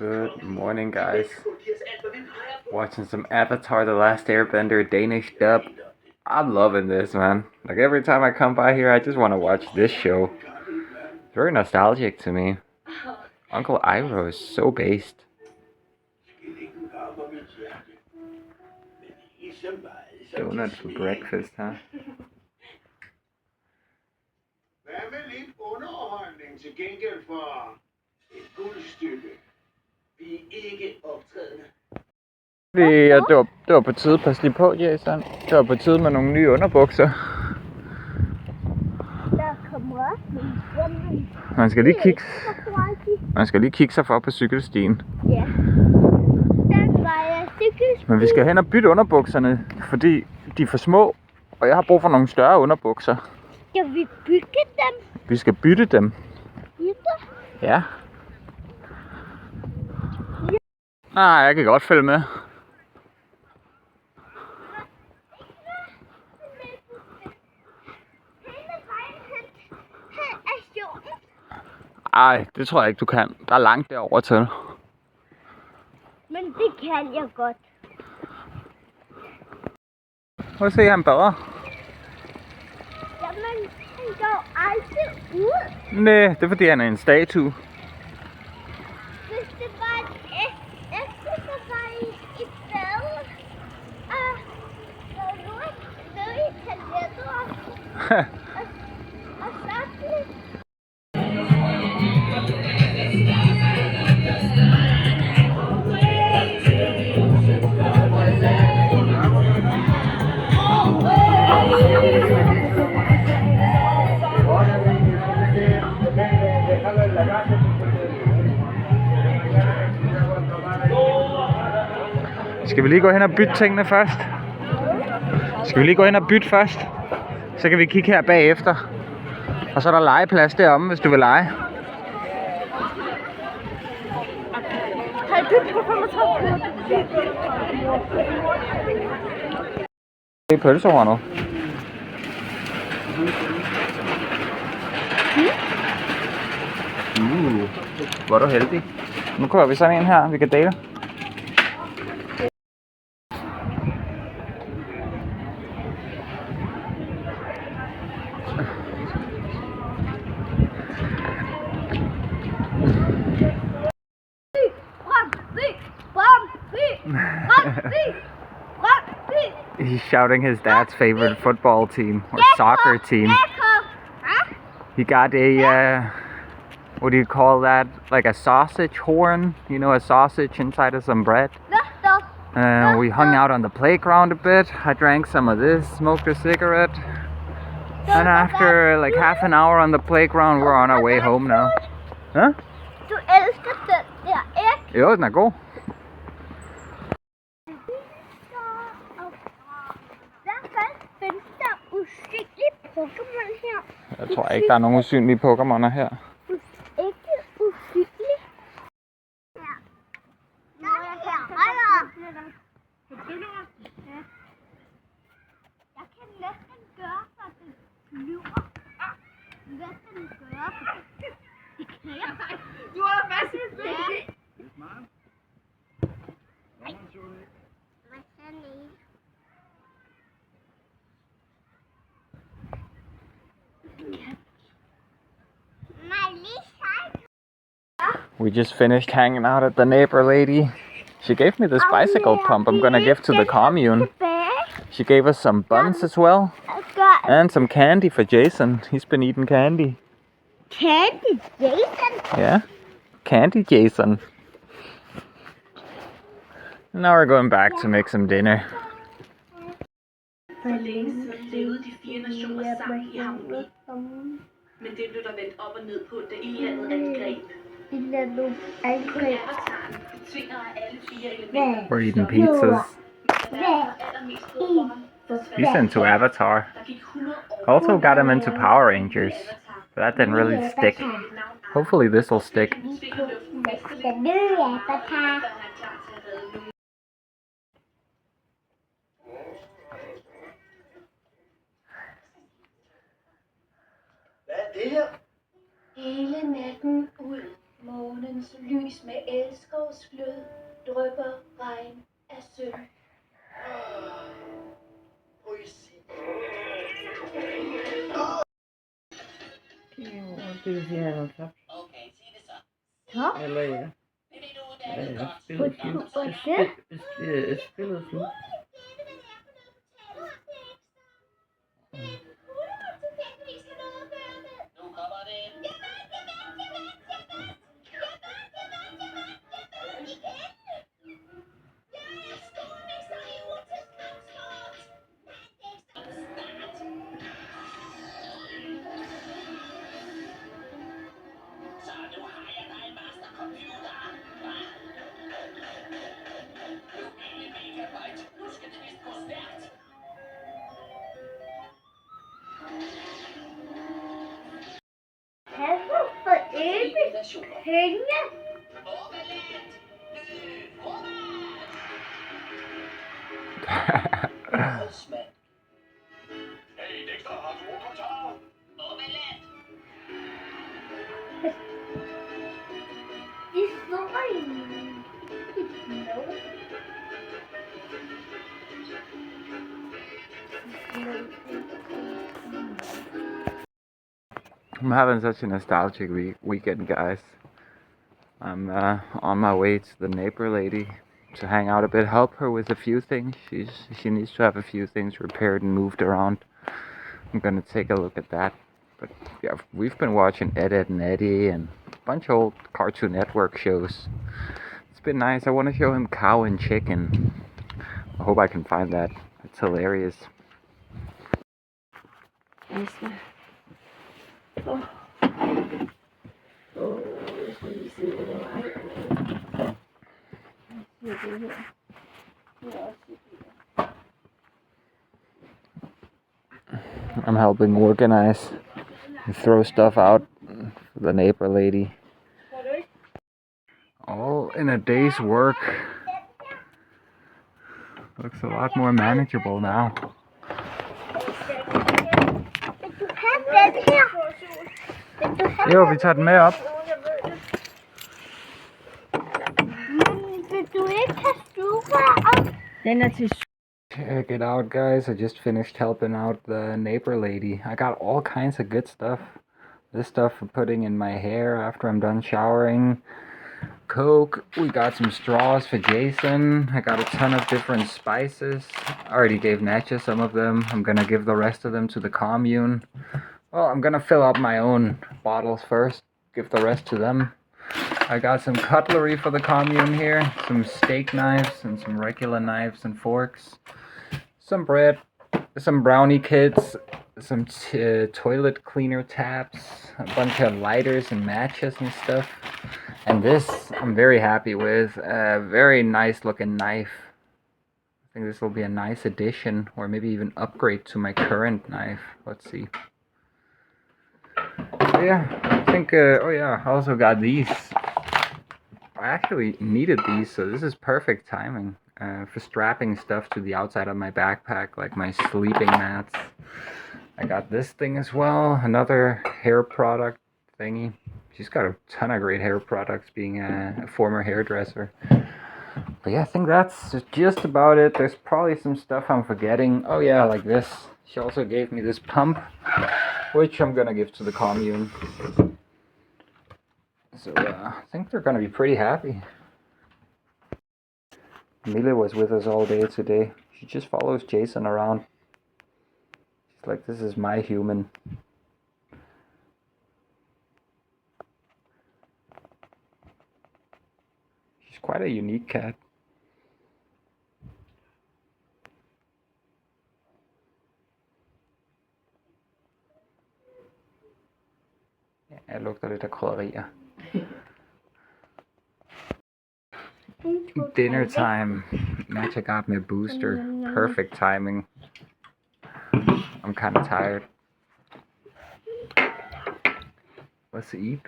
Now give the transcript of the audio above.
Good morning, guys. Watching some Avatar: The Last Airbender Danish dub. I'm loving this, man. Like every time I come by here, I just want to watch this show. It's very nostalgic to me. Uncle Iroh is so based. Donut for breakfast, huh? Hvad med lidt underholdning til gengæld for et guldstykke? Vi er ikke optrædende. Det var på tide. Pas lige på, Jason. Det var på tide med nogle nye underbukser. Der kommer også nogle. Man skal lige kigge sig for på cykelstien. Ja. Den var cykelstien. Men vi skal hen og bytte underbukserne, fordi de er for små. Og jeg har brug for nogle større underbukser. Skal vi bygge dem? Vi skal bytte dem. Bytte? Ja. Nej, jeg kan godt følge med. Ej, det tror jeg ikke, du kan. Der er langt derover til. Men det kan jeg godt. Prøv at se, han bader. Jamen, han går altid ud. Næh, det er fordi, han er en statue. Hvis det var efter, så var i bad. Og nu er det i toilettet. Og så Skal vi lige gå hen og bytte tingene først? Skal vi lige gå hen og bytte først? Så kan vi kigge her bagefter. Og så er der legeplads deromme, hvis du vil lege. har jeg byttet på 35 Det er pølseover nu. Hvor er du heldig. Nu kører vi sådan en her, vi kan dele. He's shouting his dad's favorite football team or soccer team. He got a, what do you call that? Like a sausage horn? You know, a sausage inside of some bread. We hung out on the playground a bit. I drank some of this, smoked a cigarette. And after like half an hour on the playground, we're on our way home now. Huh? Du elsker den der, ikke? Jo, den er god. Findes der usynlige Pokémon her? Jeg tror ikke, der er nogen usynlige Pokémoner her. Ikke usynlige? Ja. Nej, her. Jeg kan næsten gøre, så det flyver. Hvad skal den gøre? Det kan jeg. Du har fast i det. Det er smart. Nej. Hvad så lige? We just finished hanging out at the neighbor lady. She gave me this bicycle pump I'm gonna give to the commune. She gave us some buns as well. And some candy for Jason. He's been eating candy. Candy Jason? Yeah, candy Jason. Now we're going back to make some dinner. For længe siden levede de fire nationer sammen i harmoni. Men det blev der vendt op og ned på, da ildlandet angreb. Ildlandet angreb. Avataren betvinger alle fire elementer. We're eating pizzas. He's into Avatar. Also got him into Power Rangers. But that didn't really stick. Hopefully this will stick. Hvad er det her? Hele natten ud Månens lys med elskovs glød drypper regn af sø. Poesi. Det vil sige, at han har tabt. Okay, sig det så. Top. Eller ja. Det ved du uddannet godt. Spillet slut. Spillet slut. Nu kommer det. Så nu har jeg dig, master computer. Nu alle megabyte. Nu skal det vist gå stærkt. Han får for evigt penge. Omelet. Voldsmand. Hey, Dexter, har du nogen kommentarer? Omelet. De står i no. I'm having such a nostalgic weekend, guys. I'm on my way to the neighbor lady to hang out a bit, help her with a few things. She needs to have a few things repaired and moved around. I'm gonna take a look at that. But yeah, we've been watching Ed, Edd and Eddy and a bunch of old Cartoon Network shows. It's been nice. I want to show him Cow and Chicken. I hope I can find that. It's hilarious. I'm helping organize and throw stuff out for the neighbor lady. All in a day's work. Looks a lot more manageable now. Vil du have den her? Vil du have Jo, vi tager den med op. Men vil du ikke have sugerør? Den er til Check it out, guys. I just finished helping out the neighbor lady. I got all kinds of good stuff. This stuff for putting in my hair after I'm done showering. Coke. We got some straws for Jason. I got a ton of different spices. I already gave Natcha some of them. I'm gonna give the rest of them to the commune. Well, I'm gonna fill up my own bottles first. Give the rest to them. I got some cutlery for the commune here. Some steak knives and some regular knives and forks. Some bread. Some brownie kits. Some toilet cleaner taps. A bunch of lighters and matches and stuff. And this I'm very happy with. A very nice looking knife. I think this will be a nice addition or maybe even upgrade to my current knife. Let's see. Yeah, I think, oh yeah, I also got these. I actually needed these, so this is perfect timing for strapping stuff to the outside of my backpack, like my sleeping mats. I got this thing as well, another hair product thingy. She's got a ton of great hair products, being a former hairdresser. But yeah, I think that's just about it. There's probably some stuff I'm forgetting. Oh yeah, like this. She also gave me this pump, which I'm gonna give to the commune. So I think they're gonna be pretty happy. Mila was with us all day today. She just follows Jason around. She's like, this is my human. She's quite a unique cat. Ja, jeg lugter lidt af krydderier. Dinner time. Matcha got me a booster. Perfect timing. I'm kind of tired. Let's eat.